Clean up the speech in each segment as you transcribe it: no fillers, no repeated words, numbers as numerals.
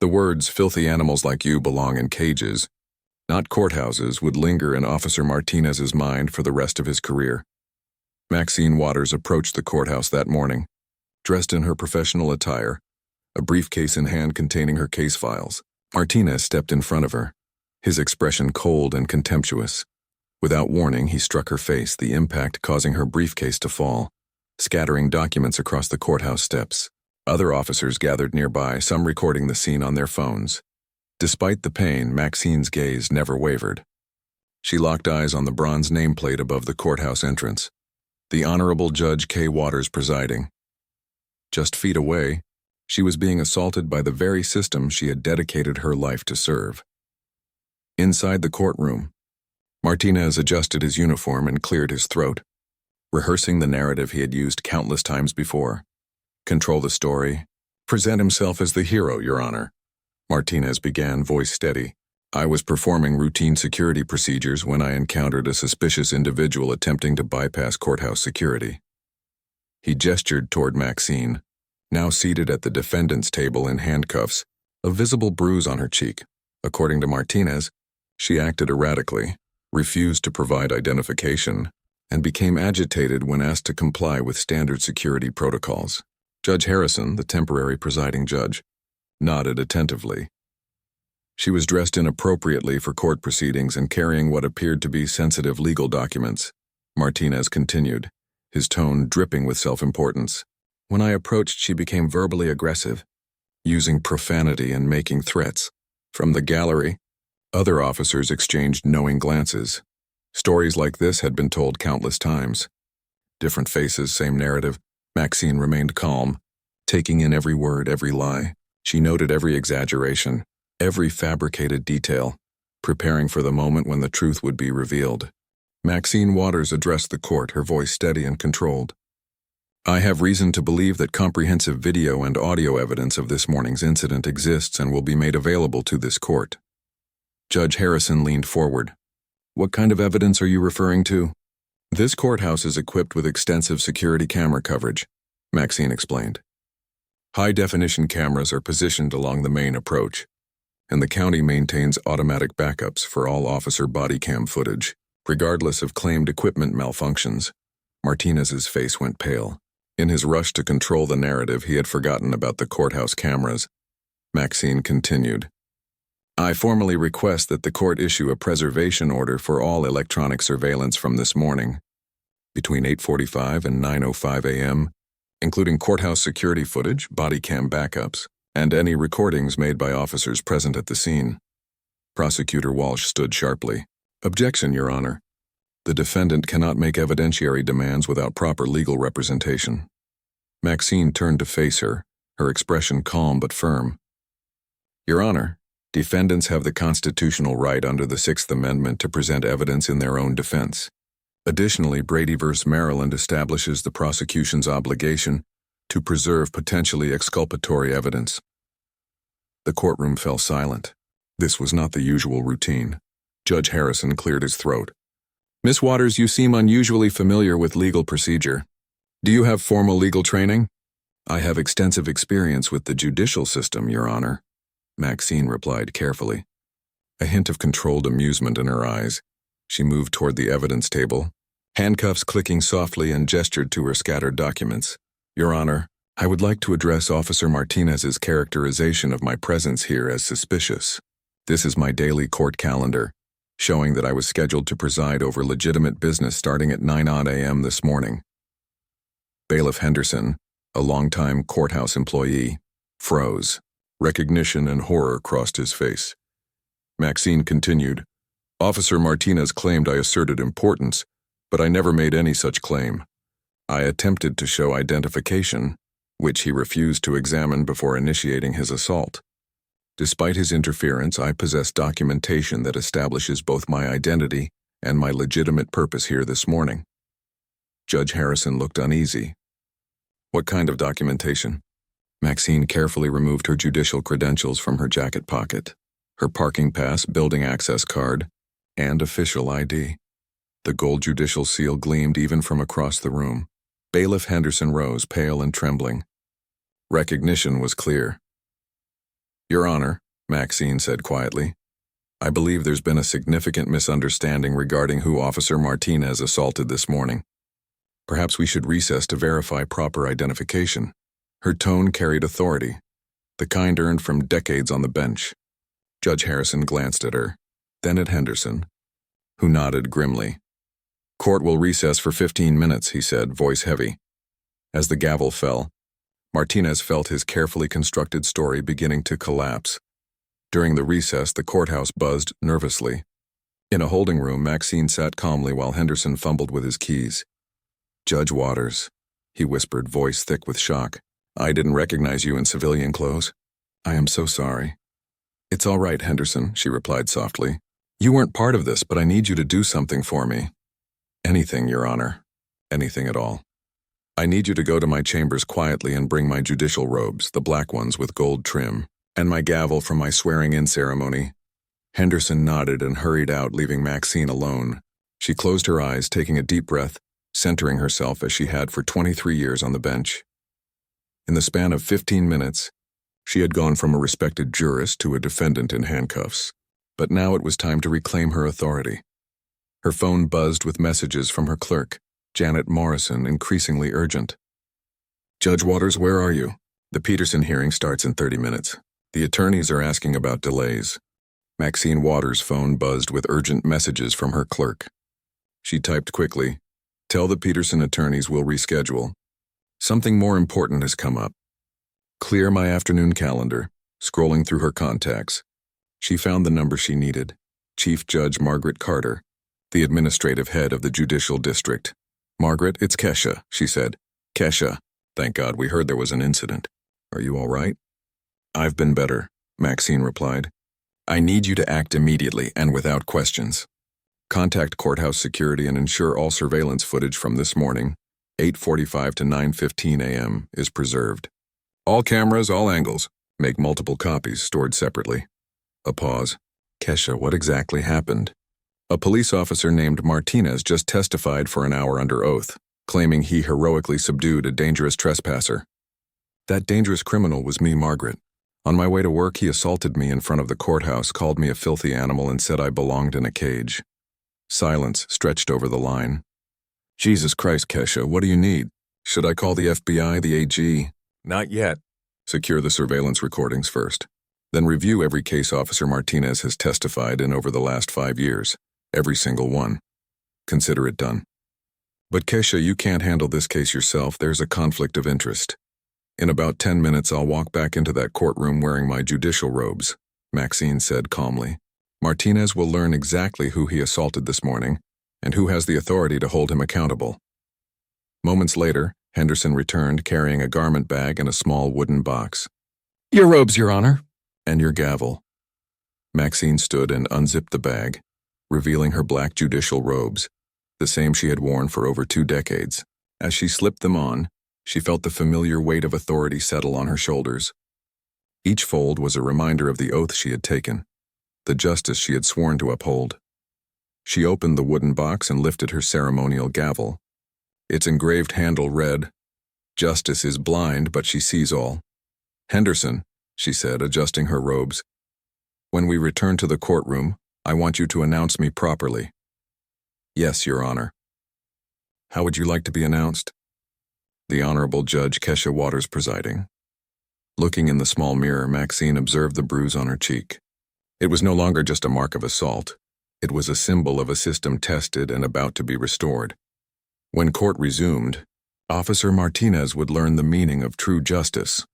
The words, "filthy animals like you belong in cages, not courthouses," would linger in Officer Martinez's mind for the rest of his career. Maxine Waters approached the courthouse that morning, dressed in her professional attire, a briefcase in hand containing her case files. Martinez stepped in front of her, his expression cold and contemptuous. Without warning, he struck her face, the impact causing her briefcase to fall, scattering documents across the courthouse steps. Other officers gathered nearby, some recording the scene on their phones. Despite the pain, Maxine's gaze never wavered. She locked eyes on the bronze nameplate above the courthouse entrance. The Honorable Judge K. Waters presiding. Just feet away, she was being assaulted by the very system she had dedicated her life to serve. Inside the courtroom, Martinez adjusted his uniform and cleared his throat, rehearsing the narrative he had used countless times before. Control the story. Present himself as the hero, Your Honor. Martinez began, voice steady. I was performing routine security procedures when I encountered a suspicious individual attempting to bypass courthouse security. He gestured toward Maxine, now seated at the defendant's table in handcuffs, a visible bruise on her cheek. According to Martinez, she acted erratically, refused to provide identification, and became agitated when asked to comply with standard security protocols. Judge Harrison, the temporary presiding judge, nodded attentively. She was dressed inappropriately for court proceedings and carrying what appeared to be sensitive legal documents. Martinez continued, his tone dripping with self-importance. When I approached, she became verbally aggressive, using profanity and making threats. From the gallery, other officers exchanged knowing glances. Stories like this had been told countless times. Different faces, same narrative. Maxine remained calm, taking in every word, every lie. She noted every exaggeration, every fabricated detail, preparing for the moment when the truth would be revealed. Maxine Waters addressed the court, her voice steady and controlled. I have reason to believe that comprehensive video and audio evidence of this morning's incident exists and will be made available to this court. Judge Harrison leaned forward. What kind of evidence are you referring to? This courthouse is equipped with extensive security camera coverage, Maxine explained. High-definition cameras are positioned along the main approach, and the county maintains automatic backups for all officer body cam footage, regardless of claimed equipment malfunctions. Martinez's face went pale. In his rush to control the narrative, he had forgotten about the courthouse cameras. Maxine continued. I formally request that the court issue a preservation order for all electronic surveillance from this morning, between 8:45 and 9:05 a.m., including courthouse security footage, body cam backups, and any recordings made by officers present at the scene. Prosecutor Walsh stood sharply. Objection, Your Honor. The defendant cannot make evidentiary demands without proper legal representation. Maxine turned to face her, her expression calm but firm. Your Honor, defendants have the constitutional right under the Sixth Amendment to present evidence in their own defense. Additionally, Brady v. Maryland establishes the prosecution's obligation to preserve potentially exculpatory evidence. The courtroom fell silent. This was not the usual routine. Judge Harrison cleared his throat. Miss Waters, you seem unusually familiar with legal procedure. Do you have formal legal training? I have extensive experience with the judicial system, Your Honor, Maxine replied carefully. A hint of controlled amusement in her eyes. She moved toward the evidence table, handcuffs clicking softly, and gestured to her scattered documents. Your Honor, I would like to address Officer Martinez's characterization of my presence here as suspicious. This is my daily court calendar, showing that I was scheduled to preside over legitimate business starting at 9 a.m. this morning. Bailiff Henderson, a longtime courthouse employee, froze. Recognition and horror crossed his face. Maxine continued, Officer Martinez claimed I asserted importance, but I never made any such claim. I attempted to show identification, which he refused to examine before initiating his assault. Despite his interference, I possess documentation that establishes both my identity and my legitimate purpose here this morning. Judge Harrison looked uneasy. What kind of documentation? Maxine carefully removed her judicial credentials from her jacket pocket, her parking pass, building access card, and official ID. The gold judicial seal gleamed even from across the room. Bailiff Henderson rose, pale and trembling. Recognition was clear. Your Honor, Maxine said quietly, I believe there's been a significant misunderstanding regarding who Officer Martinez assaulted this morning. Perhaps we should recess to verify proper identification. Her tone carried authority, the kind earned from decades on the bench. Judge Harrison glanced at her, then at Henderson, who nodded grimly. Court will recess for 15 minutes, he said, voice heavy. As the gavel fell, Martinez felt his carefully constructed story beginning to collapse. During the recess, the courthouse buzzed nervously. In a holding room, Maxine sat calmly while Henderson fumbled with his keys. Judge Waters, he whispered, voice thick with shock. I didn't recognize you in civilian clothes. I am so sorry. It's all right, Henderson, she replied softly. You weren't part of this, but I need you to do something for me. Anything, Your Honor. Anything at all. I need you to go to my chambers quietly and bring my judicial robes, the black ones with gold trim, and my gavel from my swearing-in ceremony. Henderson nodded and hurried out, leaving Maxine alone. She closed her eyes, taking a deep breath, centering herself as she had for 23 years on the bench. In the span of 15 minutes, she had gone from a respected jurist to a defendant in handcuffs. But now it was time to reclaim her authority. Her phone buzzed with messages from her clerk, Janet Morrison, increasingly urgent. Judge Waters, where are you? The Peterson hearing starts in 30 minutes. The attorneys are asking about delays. Maxine Waters' phone buzzed with urgent messages from her clerk. She typed quickly, Tell the Peterson attorneys we'll reschedule. Something more important has come up. Clear my afternoon calendar. Scrolling through her contacts, she found the number she needed. Chief Judge Margaret Carter, the administrative head of the judicial district. Margaret, it's Kesha, she said. Kesha, thank God we heard there was an incident. Are you all right? I've been better, Maxine replied. I need you to act immediately and without questions. Contact courthouse security and ensure all surveillance footage from this morning, 8:45 to 9:15 a.m., is preserved. All cameras, all angles. Make multiple copies stored separately. A pause. Kesha, what exactly happened? A police officer named Martinez just testified for an hour under oath, claiming he heroically subdued a dangerous trespasser. That dangerous criminal was me, Margaret. On my way to work, he assaulted me in front of the courthouse, called me a filthy animal, and said I belonged in a cage. Silence stretched over the line. Jesus Christ, Kesha, what do you need? Should I call the FBI, the AG? Not yet. Secure the surveillance recordings first. Then review every case Officer Martinez has testified in over the last 5 years. Every single one. Consider it done. But Kesha, you can't handle this case yourself. There's a conflict of interest. In about 10 minutes, I'll walk back into that courtroom wearing my judicial robes, Maxine said calmly. Martinez will learn exactly who he assaulted this morning and who has the authority to hold him accountable. Moments later, Henderson returned carrying a garment bag and a small wooden box. Your robes, Your Honor. And your gavel. Maxine stood and unzipped the bag, revealing her black judicial robes, the same she had worn for over 2 decades. As she slipped them on, she felt the familiar weight of authority settle on her shoulders. Each fold was a reminder of the oath she had taken, the justice she had sworn to uphold. She opened the wooden box and lifted her ceremonial gavel. Its engraved handle read, Justice is blind, but she sees all. Henderson, she said, adjusting her robes. When we return to the courtroom, I want you to announce me properly. Yes, Your Honor. How would you like to be announced? The Honorable Judge Kesha Waters presiding. Looking in the small mirror, Maxine observed the bruise on her cheek. It was no longer just a mark of assault. It was a symbol of a system tested and about to be restored. When court resumed, Officer Martinez would learn the meaning of true justice.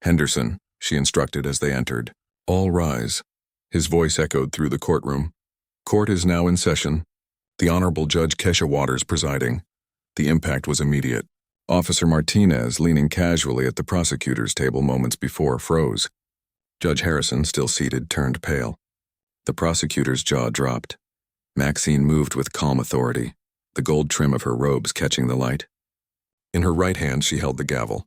Henderson, she instructed as they entered. All rise. His voice echoed through the courtroom. Court is now in session. The Honorable Judge Kesha Waters presiding. The impact was immediate. Officer Martinez, leaning casually at the prosecutor's table moments before, froze. Judge Harrison, still seated, turned pale. The prosecutor's jaw dropped. Maxine moved with calm authority, the gold trim of her robes catching the light. In her right hand, she held the gavel.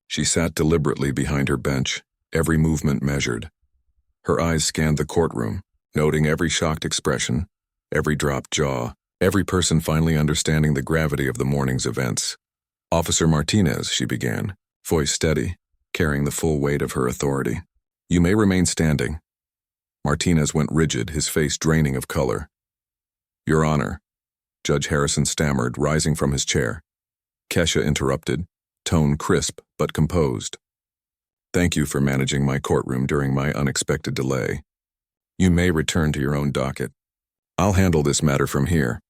She sat deliberately behind her bench, every movement measured. Her eyes scanned the courtroom, noting every shocked expression, every dropped jaw, every person finally understanding the gravity of the morning's events. Officer Martinez, she began, voice steady, carrying the full weight of her authority. You may remain standing. Martinez went rigid, his face draining of color. Your Honor, Judge Harrison stammered, rising from his chair. Kesha interrupted, tone crisp but composed. Thank you for managing my courtroom during my unexpected delay. You may return to your own docket. I'll handle this matter from here.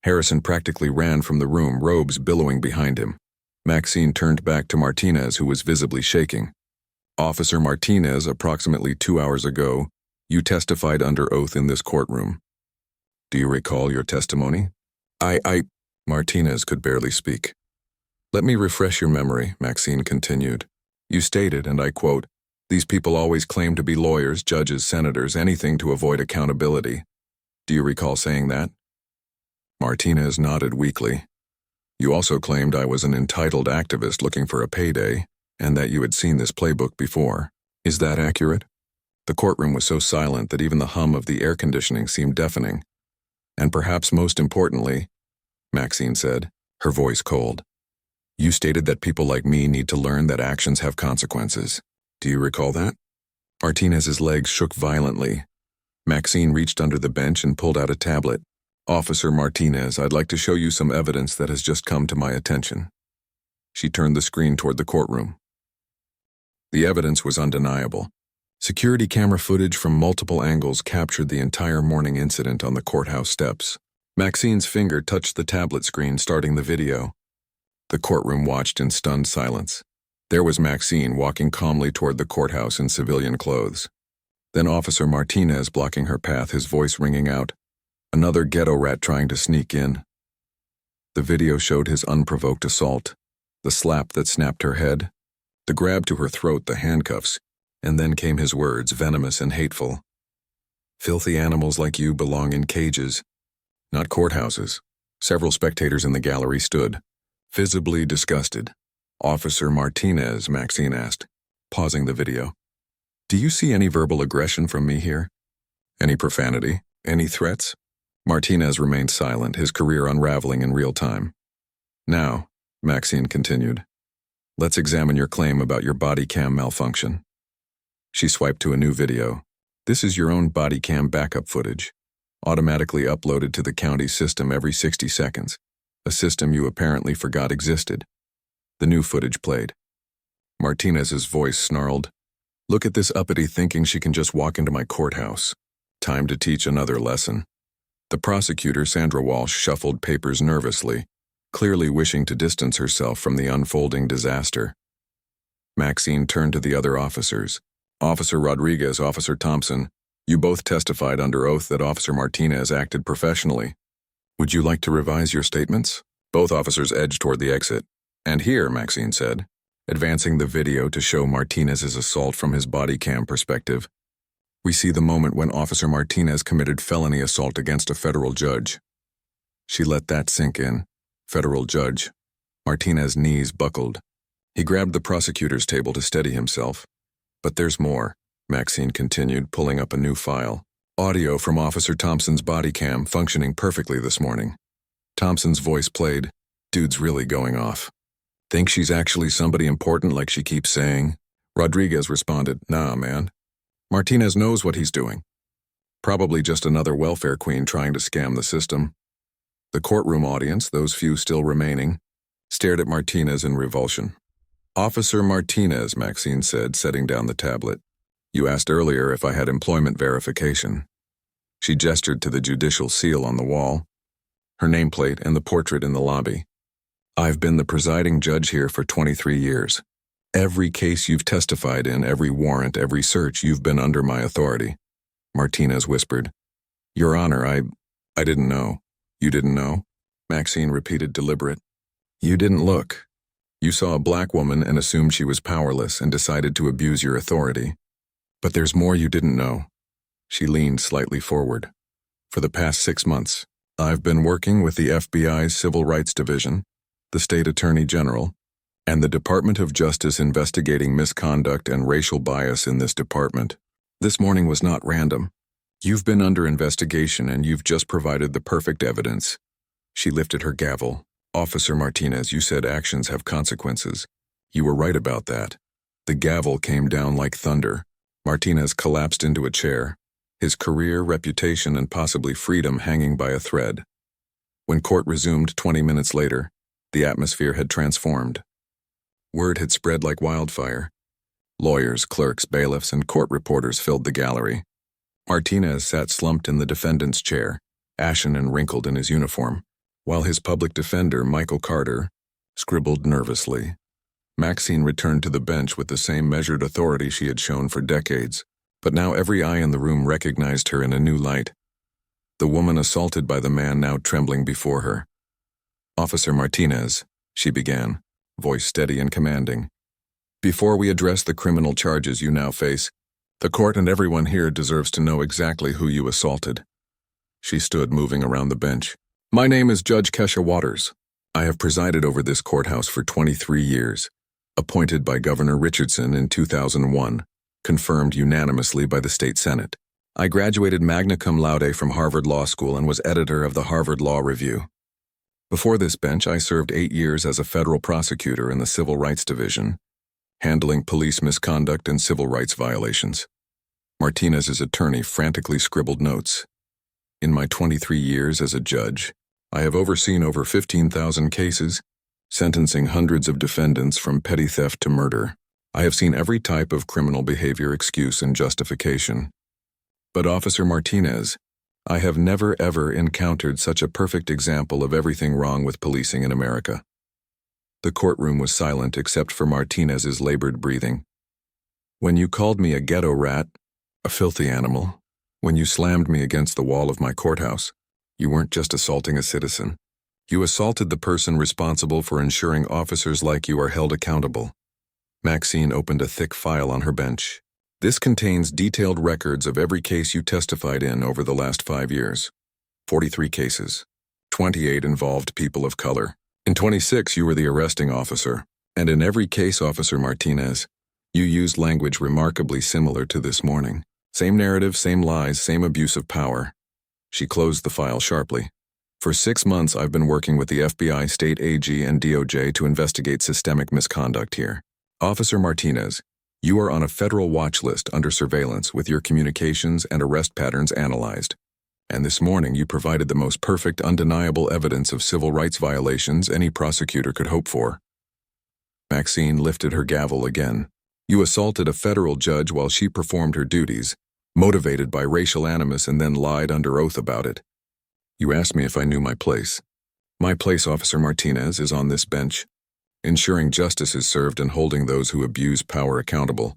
Harrison practically ran from the room, robes billowing behind him. Maxine turned back to Martinez, who was visibly shaking. Officer Martinez, approximately 2 hours ago, you testified under oath in this courtroom. Do you recall your testimony? Martinez could barely speak. Let me refresh your memory, Maxine continued. You stated, and I quote, these people always claim to be lawyers, judges, senators, anything to avoid accountability. Do you recall saying that? Martinez nodded weakly. You also claimed I was an entitled activist looking for a payday, and that you had seen this playbook before. Is that accurate? The courtroom was so silent that even the hum of the air conditioning seemed deafening. And perhaps most importantly, Maxine said, her voice cold, you stated that people like me need to learn that actions have consequences. Do you recall that? Martinez's legs shook violently. Maxine reached under the bench and pulled out a tablet. Officer Martinez, I'd like to show you some evidence that has just come to my attention. She turned the screen toward the courtroom. The evidence was undeniable. Security camera footage from multiple angles captured the entire morning incident on the courthouse steps. Maxine's finger touched the tablet screen, starting the video. The courtroom watched in stunned silence. There was Maxine walking calmly toward the courthouse in civilian clothes. Then Officer Martinez blocking her path, his voice ringing out. Another ghetto rat trying to sneak in. The video showed his unprovoked assault, the slap that snapped her head, the grab to her throat, the handcuffs, and then came his words, venomous and hateful. Filthy animals like you belong in cages, not courthouses. Several spectators in the gallery stood, visibly disgusted. Officer Martinez, Maxine asked, pausing the video. Do you see any verbal aggression from me here? Any profanity? Any threats? Martinez remained silent, his career unraveling in real time. Now, Maxine continued, let's examine your claim about your body cam malfunction. She swiped to a new video. This is your own body cam backup footage, automatically uploaded to the county system every 60 seconds, a system you apparently forgot existed. The new footage played. Martinez's voice snarled, look at this uppity thinking she can just walk into my courthouse. Time to teach another lesson. The prosecutor, Sandra Walsh, shuffled papers nervously, clearly wishing to distance herself from the unfolding disaster. Maxine turned to the other officers. Officer Rodriguez, Officer Thompson, you both testified under oath that Officer Martinez acted professionally. Would you like to revise your statements? Both officers edged toward the exit. And here, Maxine said, advancing the video to show Martinez's assault from his body cam perspective. We see the moment when Officer Martinez committed felony assault against a federal judge. She let that sink in. Federal judge. Martinez's knees buckled. He grabbed the prosecutor's table to steady himself. But there's more, Maxine continued, pulling up a new file. Audio from Officer Thompson's body cam functioning perfectly this morning. Thompson's voice played, dude's really going off. Think she's actually somebody important like she keeps saying? Rodriguez responded, nah, man. Martinez knows what he's doing. Probably just another welfare queen trying to scam the system. The courtroom audience, those few still remaining, stared at Martinez in revulsion. Officer Martinez, Maxine said, setting down the tablet. You asked earlier if I had employment verification. She gestured to the judicial seal on the wall, her nameplate and the portrait in the lobby. I've been the presiding judge here for 23 years. Every case you've testified in, every warrant, every search, you've been under my authority. Martinez whispered. Your Honor, I didn't know. You didn't know? Maxine repeated, deliberate. You didn't look. You saw a black woman and assumed she was powerless and decided to abuse your authority. But there's more you didn't know. She leaned slightly forward. For the past 6 months, I've been working with the FBI's Civil Rights Division, the State Attorney General, and the Department of Justice investigating misconduct and racial bias in this department. This morning was not random. You've been under investigation and you've just provided the perfect evidence. She lifted her gavel. Officer Martinez, you said actions have consequences. You were right about that. The gavel came down like thunder. Martinez collapsed into a chair, his career, reputation, and possibly freedom hanging by a thread. When court resumed 20 minutes later, the atmosphere had transformed. Word had spread like wildfire. Lawyers, clerks, bailiffs, and court reporters filled the gallery. Martinez sat slumped in the defendant's chair, ashen and wrinkled in his uniform, while his public defender, Michael Carter, scribbled nervously. Maxine returned to the bench with the same measured authority she had shown for decades, but now every eye in the room recognized her in a new light. The woman assaulted by the man now trembling before her. "Officer Martinez," she began, voice steady and commanding. "Before we address the criminal charges you now face, the court and everyone here deserves to know exactly who you assaulted." She stood moving around the bench. "My name is Judge Kesha Waters. I have presided over this courthouse for 23 years. Appointed by Governor Richardson in 2001, confirmed unanimously by the state Senate. I graduated magna cum laude from Harvard Law School and was editor of the Harvard Law Review. Before this bench, I served 8 years as a federal prosecutor in the Civil Rights Division, handling police misconduct and civil rights violations." Martinez's attorney frantically scribbled notes. "In my 23 years as a judge, I have overseen over 15,000 cases, sentencing hundreds of defendants from petty theft to murder. I have seen every type of criminal behavior, excuse, and justification. But Officer Martinez, I have never ever encountered such a perfect example of everything wrong with policing in America." The courtroom was silent except for Martinez's labored breathing. "When you called me a ghetto rat, a filthy animal, when you slammed me against the wall of my courthouse, you weren't just assaulting a citizen. You assaulted the person responsible for ensuring officers like you are held accountable." Maxine opened a thick file on her bench. "This contains detailed records of every case you testified in over the last 5 years. 43 cases. 28 involved people of color. In 26, you were the arresting officer. And in every case, Officer Martinez, you used language remarkably similar to this morning. Same narrative, same lies, same abuse of power." She closed the file sharply. "For 6 months, I've been working with the FBI, State AG, and DOJ to investigate systemic misconduct here. Officer Martinez, you are on a federal watch list under surveillance with your communications and arrest patterns analyzed. And this morning, you provided the most perfect, undeniable evidence of civil rights violations any prosecutor could hope for." Maxine lifted her gavel again. "You assaulted a federal judge while she performed her duties, motivated by racial animus, and then lied under oath about it. You asked me if I knew my place. My place, Officer Martinez, is on this bench, ensuring justice is served and holding those who abuse power accountable."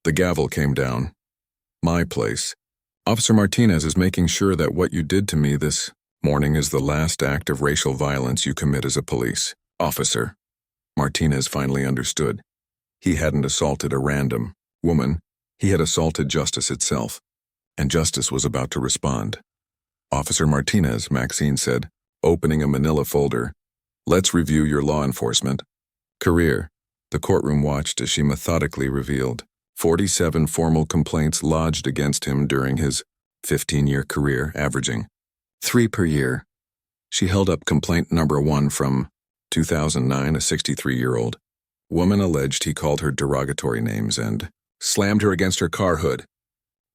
The gavel came down. "My place, Officer Martinez, is making sure that what you did to me this morning is the last act of racial violence you commit as a police officer." Martinez finally understood. He hadn't assaulted a random woman. He had assaulted justice itself, and justice was about to respond. "Officer Martinez," Maxine said, opening a manila folder, "let's review your law enforcement career." The courtroom watched as she methodically revealed 47 formal complaints lodged against him during his 15-year career, averaging 3 per year. She held up complaint number 1 from 2009, a 63-year-old woman alleged he called her derogatory names and slammed her against her car hood.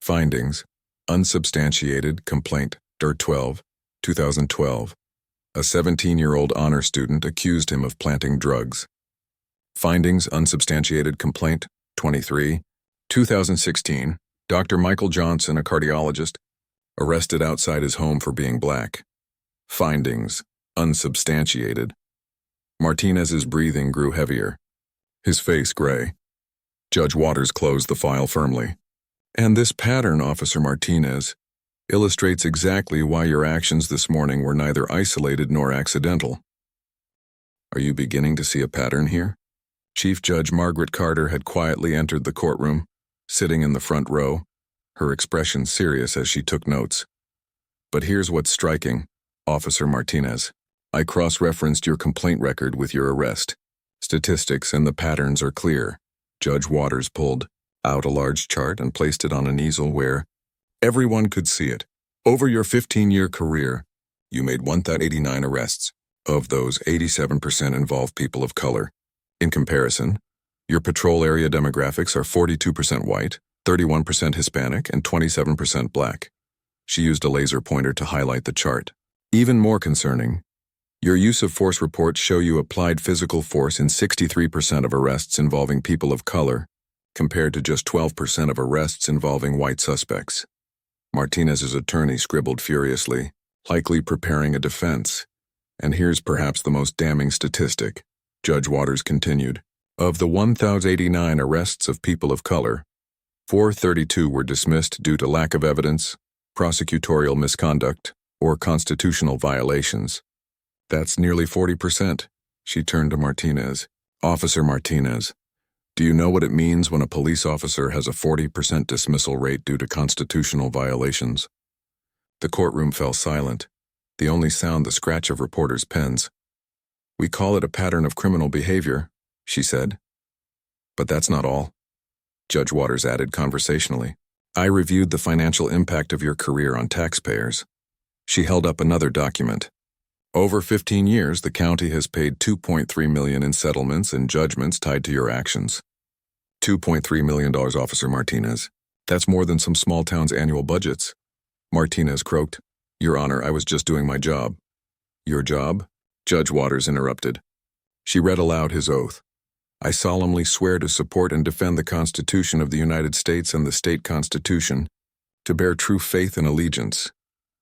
Findings: unsubstantiated complaint, DIRT 12, 2012. A 17-year-old honor student accused him of planting drugs. Findings: unsubstantiated complaint, 23, 2016. Dr. Michael Johnson, a cardiologist, arrested outside his home for being black. Findings: unsubstantiated. Martinez's breathing grew heavier, his face gray. Judge Waters closed the file firmly. "And this pattern, Officer Martinez, illustrates exactly why your actions this morning were neither isolated nor accidental." "Are you beginning to see a pattern here?" Chief Judge Margaret Carter had quietly entered the courtroom, sitting in the front row, her expression serious as she took notes. "But here's what's striking, Officer Martinez. I cross-referenced your complaint record with your arrest. Statistics and the patterns are clear." Judge Waters pulled out a large chart and placed it on an easel where everyone could see it. "Over your 15-year career, you made 1,089 arrests. Of those, 87% involved people of color. In comparison, your patrol area demographics are 42% white, 31% Hispanic, and 27% Black. She used a laser pointer to highlight the chart. Even more concerning, your use of force reports show you applied physical force in 63% of arrests involving people of color, compared to just 12% of arrests involving white suspects. Martinez's attorney scribbled furiously, likely preparing a defense. And here's perhaps the most damning statistic. Judge Waters continued. Of the 1,089 arrests of people of color, 432 were dismissed due to lack of evidence, prosecutorial misconduct, or constitutional violations. That's nearly 40%. She turned to Martinez. Officer Martinez, do you know what it means when a police officer has a 40% dismissal rate due to constitutional violations? The courtroom fell silent, the only sound the scratch of reporters' pens. We call it a pattern of criminal behavior, she said. But that's not all. Judge Waters added conversationally. I reviewed the financial impact of your career on taxpayers. She held up another document. Over 15 years, the county has paid $2.3 million in settlements and judgments tied to your actions. $2.3 million, Officer Martinez. That's more than some small towns' annual budgets. Martinez croaked. Your Honor, I was just doing my job. Your job? Judge Waters interrupted. She read aloud his oath. I solemnly swear to support and defend the Constitution of the United States and the state Constitution, to bear true faith and allegiance,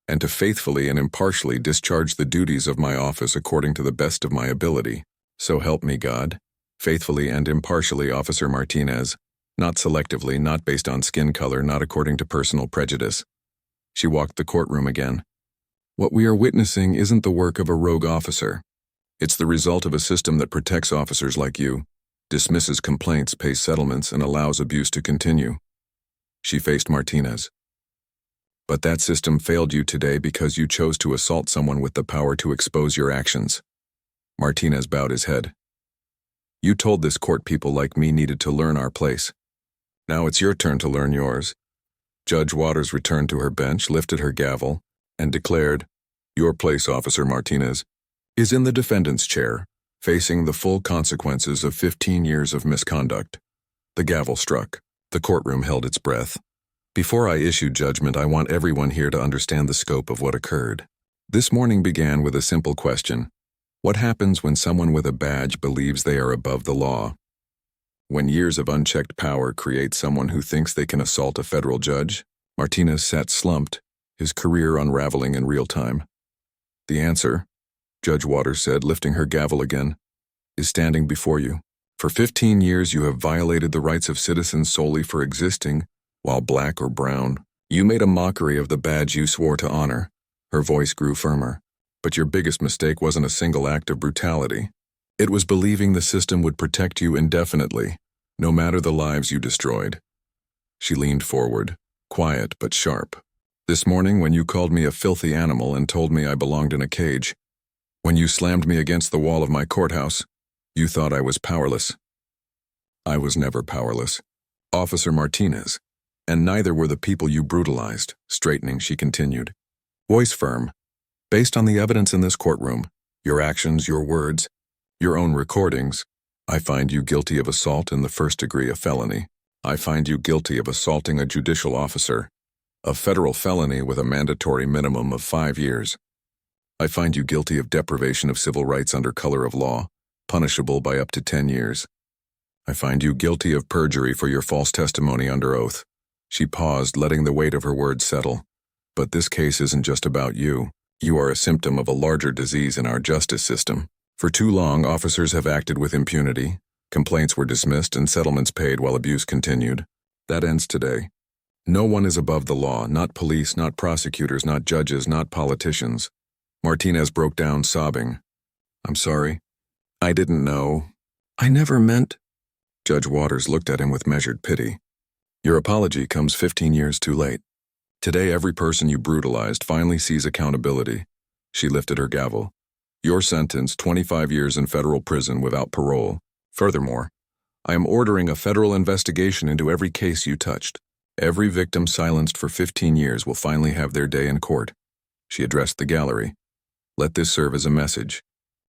and to faithfully and impartially discharge the duties of my office according to the best of my ability. So help me God. Faithfully and impartially, Officer Martinez, not selectively, not based on skin color, not according to personal prejudice. She walked the courtroom again. What we are witnessing isn't the work of a rogue officer. It's the result of a system that protects officers like you, dismisses complaints, pays settlements, and allows abuse to continue. She faced Martinez. But that system failed you today because you chose to assault someone with the power to expose your actions. Martinez bowed his head. You told this court people like me needed to learn our place. Now it's your turn to learn yours. Judge Waters returned to her bench, lifted her gavel, and declared, Your place, Officer Martinez, is in the defendant's chair, facing the full consequences of 15 years of misconduct. The gavel struck. The courtroom held its breath. Before I issue judgment, I want everyone here to understand the scope of what occurred. This morning began with a simple question. What happens when someone with a badge believes they are above the law? When years of unchecked power create someone who thinks they can assault a federal judge? Martinez sat slumped, his career unraveling in real time. The answer, Judge Waters said, lifting her gavel again, is standing before you. For 15 years you have violated the rights of citizens solely for existing, while black or brown. You made a mockery of the badge you swore to honor. Her voice grew firmer. But your biggest mistake wasn't a single act of brutality. It was believing the system would protect you indefinitely, no matter the lives you destroyed. She leaned forward, quiet but sharp. This morning when you called me a filthy animal and told me I belonged in a cage, when you slammed me against the wall of my courthouse, you thought I was powerless. I was never powerless, Officer Martinez, and neither were the people you brutalized. Straightening, she continued. Voice firm. Based on the evidence in this courtroom, your actions, your words, your own recordings, I find you guilty of assault in the first degree of felony. I find you guilty of assaulting a judicial officer, a federal felony with a mandatory minimum of 5 years. I find you guilty of deprivation of civil rights under color of law, punishable by up to 10 years. I find you guilty of perjury for your false testimony under oath. She paused, letting the weight of her words settle. But this case isn't just about you. You are a symptom of a larger disease in our justice system. For too long, officers have acted with impunity. Complaints were dismissed and settlements paid while abuse continued. That ends today. No one is above the law, not police, not prosecutors, not judges, not politicians. Martinez broke down, sobbing. I'm sorry. I didn't know. I never meant. Judge Waters looked at him with measured pity. Your apology comes 15 years too late. Today, every person you brutalized finally sees accountability. She lifted her gavel. Your sentence, 25 years in federal prison without parole. Furthermore, I am ordering a federal investigation into every case you touched. Every victim silenced for 15 years will finally have their day in court. She addressed the gallery. Let this serve as a message.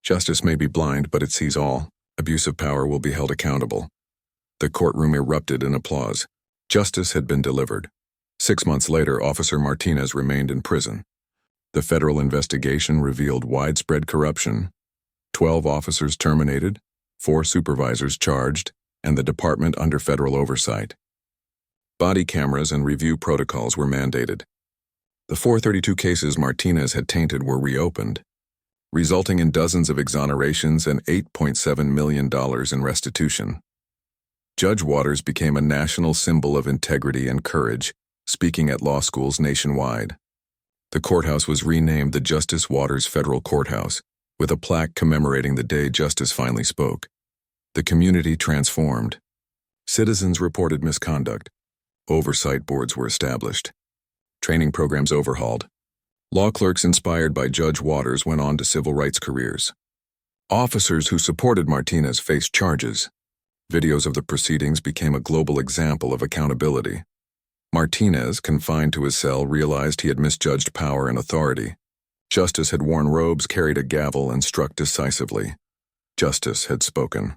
Justice may be blind, but it sees all. Abuse of power will be held accountable. The courtroom erupted in applause. Justice had been delivered. 6 months later, Officer Martinez remained in prison. The federal investigation revealed widespread corruption. 12 officers terminated, 4 supervisors charged, and the department under federal oversight. Body cameras and review protocols were mandated. The 432 cases Martinez had tainted were reopened, resulting in dozens of exonerations and $8.7 million in restitution. Judge Waters became a national symbol of integrity and courage, speaking at law schools nationwide. The courthouse was renamed the Justice Waters Federal Courthouse, with a plaque commemorating the day justice finally spoke. The community transformed. Citizens reported misconduct. Oversight boards were established. Training programs overhauled. Law clerks inspired by Judge Waters went on to civil rights careers. Officers who supported Martinez faced charges. Videos of the proceedings became a global example of accountability. Martinez, confined to his cell, realized he had misjudged power and authority. Justice had worn robes, carried a gavel, and struck decisively. Justice had spoken.